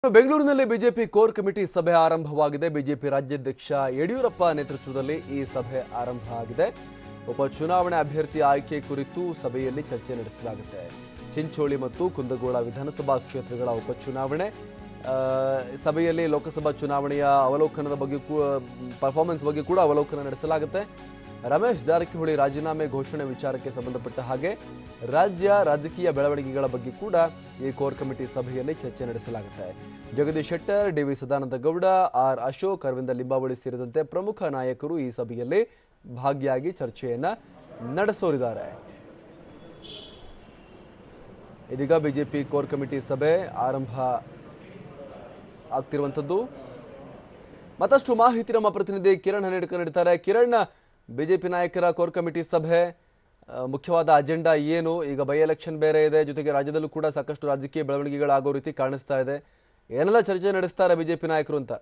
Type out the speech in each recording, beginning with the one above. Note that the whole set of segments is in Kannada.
ಬೆಂಗಳೂರಿನಲ್ಲಿ ಬಿಜೆಪಿ ಕೋರ್ ಕಮಿಟಿ ಸಭೆ ಆರಂಭವಾಗಿದೆ. ಬಿಜೆಪಿ ರಾಜ್ಯಾಧ್ಯಕ್ಷ ಯಡಿಯೂರಪ್ಪ ನೇತೃತ್ವದಲ್ಲಿ ಈ ಸಭೆ ಆರಂಭ ಆಗಿದೆ. ಉಪಚುನಾವಣೆ ಅಭ್ಯರ್ಥಿ ಆಯ್ಕೆ ಕುರಿತು ಸಭೆಯಲ್ಲಿ ಚರ್ಚೆ ನಡೆಸಲಾಗುತ್ತೆ. ಚಿಂಚೋಳಿ ಮತ್ತು ಕುಂದಗೋಳ ವಿಧಾನಸಭಾ ಕ್ಷೇತ್ರಗಳ ಉಪಚುನಾವಣೆ ಸಭೆಯಲ್ಲಿ ಲೋಕಸಭಾ ಚುನಾವಣೆಯ ಅವಲೋಕನದ ಬಗ್ಗೆ ಪರ್ಫಾರ್ಮೆನ್ಸ್ ಬಗ್ಗೆ ಕೂಡ ಅವಲೋಕನ ನಡೆಸಲಾಗುತ್ತೆ. ರಮೇಶ್ ಜಾರಕಿಹೊಳಿ ರಾಜೀನಾಮೆ ಘೋಷಣೆ ವಿಚಾರಕ್ಕೆ ಸಂಬಂಧಪಟ್ಟ ಹಾಗೆ ರಾಜ್ಯ ರಾಜಕೀಯ ಬೆಳವಣಿಗೆಗಳ ಬಗ್ಗೆ ಕೂಡ ಈ ಕೋರ್ ಕಮಿಟಿ ಸಭೆಯಲ್ಲಿ ಚರ್ಚೆ ನಡೆಸಲಾಗುತ್ತೆ. ಜಗದೀಶ್ ಶೆಟ್ಟರ್, ಡಿ.ವಿ. ಸದಾನಂದ ಗೌಡ, ಆರ್ ಅಶೋಕ್, ಅರವಿಂದ ಲಿಂಬಾವಳಿ ಸೇರಿದಂತೆ ಪ್ರಮುಖ ನಾಯಕರು ಈ ಸಭೆಯಲ್ಲಿ ಭಾಗಿಯಾಗಿ ಚರ್ಚೆಯನ್ನ ನಡೆಸೋರಿದ್ದಾರೆ. ಇದೀಗ ಬಿಜೆಪಿ ಕೋರ್ ಕಮಿಟಿ ಸಭೆ ಆರಂಭ ಆಗ್ತಿರುವಂಥದ್ದು. ಮತ್ತಷ್ಟು ಮಾಹಿತಿ ನಮ್ಮ ಪ್ರತಿನಿಧಿ ಕಿರಣ್ ಹನೇಡ್ಕರ್ ನೀಡ್ತಾರೆ. ಕಿರಣ್, ಬಿಜೆಪಿ ನಾಯಕರ ಕೋರ್ ಕಮಿಟಿ ಸಭೆ ಮುಖ್ಯವಾದ ಅಜೆಂಡಾ ಏನು? ಈಗ ಬೈ ಎಲೆಕ್ಷನ್ ಬೇರೆ ಇದೆ, ಜೊತೆಗೆ ರಾಜ್ಯದಲ್ಲೂ ಕೂಡ ಸಾಕಷ್ಟು ರಾಜಕೀಯ ಬೆಳವಣಿಗೆಗಳಾಗೋ ರೀತಿ ಕಾಣಿಸ್ತಾ ಇದೆ. ಏನೆಲ್ಲ ಚರ್ಚೆ ನಡೆಸ್ತಾರೆ ಬಿಜೆಪಿ ನಾಯಕರು ಅಂತ?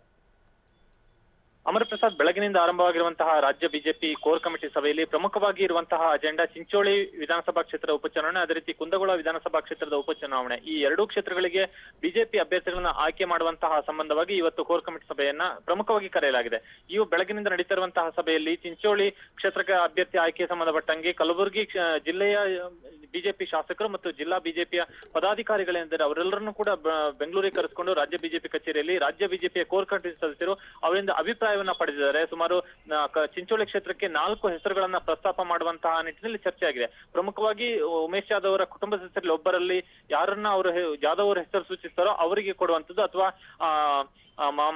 ಅಮರ್ ಪ್ರಸಾದ್, ಬೆಳಗಿನಿಂದ ಆರಂಭವಾಗಿರುವಂತಹ ರಾಜ್ಯ ಬಿಜೆಪಿ ಕೋರ್ ಕಮಿಟಿ ಸಭೆಯಲ್ಲಿ ಪ್ರಮುಖವಾಗಿ ಇರುವಂತಹ ಅಜೆಂಡಾ ಚಿಂಚೋಳಿ ವಿಧಾನಸಭಾ ಕ್ಷೇತ್ರದ ಉಪಚುನಾವಣೆ, ಅದೇ ರೀತಿ ಕುಂದಗೋಳ ವಿಧಾನಸಭಾ ಕ್ಷೇತ್ರದ ಉಪಚುನಾವಣೆ. ಈ ಎರಡೂ ಕ್ಷೇತ್ರಗಳಿಗೆ ಬಿಜೆಪಿ ಅಭ್ಯರ್ಥಿಗಳನ್ನ ಆಯ್ಕೆ ಮಾಡುವಂತಹ ಸಂಬಂಧವಾಗಿ ಇವತ್ತು ಕೋರ್ ಕಮಿಟಿ ಸಭೆಯನ್ನ ಪ್ರಮುಖವಾಗಿ ಕರೆಯಲಾಗಿದೆ. ಇವು ಬೆಳಗಿನಿಂದ ನಡೀತಿರುವಂತಹ ಸಭೆಯಲ್ಲಿ ಚಿಂಚೋಳಿ ಕ್ಷೇತ್ರಕ್ಕೆ ಅಭ್ಯರ್ಥಿ ಆಯ್ಕೆ ಸಂಬಂಧಪಟ್ಟಂಗೆ ಕಲಬುರಗಿ ಜಿಲ್ಲೆಯ ಬಿಜೆಪಿ ಶಾಸಕರು ಮತ್ತು ಜಿಲ್ಲಾ ಬಿಜೆಪಿಯ ಪದಾಧಿಕಾರಿಗಳೇನಿದ್ದಾರೆ ಅವರೆಲ್ಲರನ್ನೂ ಕೂಡ ಬೆಂಗಳೂರಿಗೆ ಕರೆಸಿಕೊಂಡು ರಾಜ್ಯ ಬಿಜೆಪಿ ಕಚೇರಿಯಲ್ಲಿ ರಾಜ್ಯ ಬಿಜೆಪಿಯ ಕೋರ್ ಕಮಿಟಿ ಸದಸ್ಯರು ಅವರಿಂದ ಅಭಿಪ್ರಾಯವನ್ನ ಪಡೆದಿದ್ದಾರೆ. ಸುಮಾರು ಚಿಂಚೋಳಿ ಕ್ಷೇತ್ರಕ್ಕೆ 4 ಹೆಸರುಗಳನ್ನ ಪ್ರಸ್ತಾಪ ಮಾಡುವಂತಹ ನಿಟ್ಟಿನಲ್ಲಿ ಚರ್ಚೆ ಆಗಿದೆ. ಪ್ರಮುಖವಾಗಿ ಉಮೇಶ್ ಜಾಧವ್ ಅವರ ಕುಟುಂಬ ಸದಸ್ಯರಲ್ಲಿ ಒಬ್ಬರಲ್ಲಿ ಯಾರನ್ನ ಅವರು ಜಾಧವ್ ಅವರ ಹೆಸರು ಸೂಚಿಸ್ತಾರೋ ಅವರಿಗೆ ಕೊಡುವಂತದ್ದು, ಅಥವಾ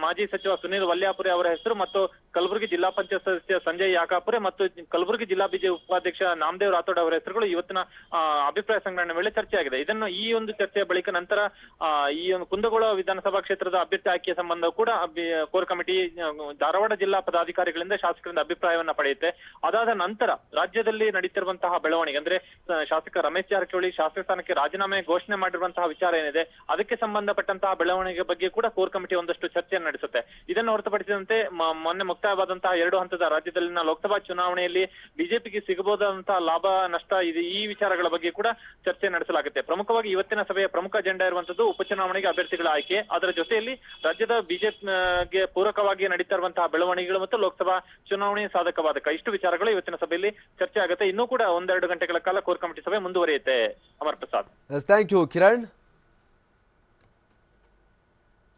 ಮಾಜಿ ಸಚಿವ ಸುನೀಲ್ ವಲ್ಯಾಪುರೆ ಅವರ ಹೆಸರು ಮತ್ತು ಕಲಬುರಗಿ ಜಿಲ್ಲಾ ಪಂಚಾಯತ್ ಸದಸ್ಯ ಸಂಜಯ್ ಯಾಕಾಪುರೆ ಮತ್ತು ಕಲಬುರಗಿ ಜಿಲ್ಲಾ ಬಿಜೆಪಿ ಉಪಾಧ್ಯಕ್ಷ ನಾಮದೇವ್ ರಾಥೋಡ್ ಅವರ ಹೆಸರುಗಳು ಇವತ್ತಿನ ಅಭಿಪ್ರಾಯ ಸಂಗ್ರಹಣೆ ವೇಳೆ ಚರ್ಚೆ ಆಗಿದೆ. ಇದನ್ನು ಈ ಒಂದು ಚರ್ಚೆಯ ಬಳಿಕ ನಂತರ ಈ ಒಂದು ಕುಂದಗೋಳ ವಿಧಾನಸಭಾ ಕ್ಷೇತ್ರದ ಅಭ್ಯರ್ಥಿ ಆಯ್ಕೆ ಸಂಬಂಧ ಕೂಡ ಕೋರ್ ಕಮಿಟಿ ಧಾರವಾಡ ಜಿಲ್ಲಾ ಪದಾಧಿಕಾರಿಗಳಿಂದ ಶಾಸಕರಿಂದ ಅಭಿಪ್ರಾಯವನ್ನ ಪಡೆಯುತ್ತೆ. ಅದಾದ ನಂತರ ರಾಜ್ಯದಲ್ಲಿ ನಡೀತಿರುವಂತಹ ಬೆಳವಣಿಗೆ ಅಂದ್ರೆ ಶಾಸಕ ರಮೇಶ್ ಜಾರಕಿಹೊಳಿ ಶಾಸಕ ಸ್ಥಾನಕ್ಕೆ ರಾಜೀನಾಮೆ ಘೋಷಣೆ ಮಾಡಿರುವಂತಹ ವಿಚಾರ ಏನಿದೆ ಅದಕ್ಕೆ ಸಂಬಂಧಪಟ್ಟಂತಹ ಬೆಳವಣಿಗೆ ಬಗ್ಗೆ ಕೂಡ ಕೋರ್ ಕಮಿಟಿ ಒಂದಷ್ಟು ಚರ್ಚೆಯನ್ನು ನಡೆಸುತ್ತೆ. ಇದನ್ನು ಹೊರತುಪಡಿಸಿದಂತೆ ಮೊನ್ನೆ ಮುಕ್ತಾಯವಾದಂತಹ 2 ಹಂತದ ರಾಜ್ಯದಲ್ಲಿನ ಲೋಕಸಭಾ ಚುನಾವಣೆಯಲ್ಲಿ ಬಿಜೆಪಿಗೆ ಸಿಗಬಹುದಾದಂತಹ ಲಾಭ ನಷ್ಟ ಈ ವಿಚಾರಗಳ ಬಗ್ಗೆ ಕೂಡ ಚರ್ಚೆ ನಡೆಸಲಾಗುತ್ತೆ. ಪ್ರಮುಖವಾಗಿ ಇವತ್ತಿನ ಸಭೆಯ ಪ್ರಮುಖ ಅಜೆಂಡಾ ಇರುವಂತದ್ದು ಉಪಚುನಾವಣೆಗೆ ಅಭ್ಯರ್ಥಿಗಳ ಆಯ್ಕೆ, ಅದರ ಜೊತೆಯಲ್ಲಿ ರಾಜ್ಯದ ಬಿಜೆಪಿಗೆ ಪೂರಕವಾಗಿ ನಡೀತಾ ಇರುವಂತಹ ಬೆಳವಣಿಗೆಗಳು ಮತ್ತು ಲೋಕಸಭಾ ಚುನಾವಣೆ ಸಾಧಕ ಬಾಧಕ ಇಷ್ಟು ವಿಚಾರಗಳು ಇವತ್ತಿನ ಸಭೆಯಲ್ಲಿ ಚರ್ಚೆ ಆಗುತ್ತೆ. ಇನ್ನೂ ಕೂಡ 1-2 ಗಂಟೆಗಳ ಕಾಲ ಕೋರ್ ಕಮಿಟಿ ಸಭೆ ಮುಂದುವರಿಯುತ್ತೆ. ಅಮರ್ ಪ್ರಸಾದ್. Thank you Kiran.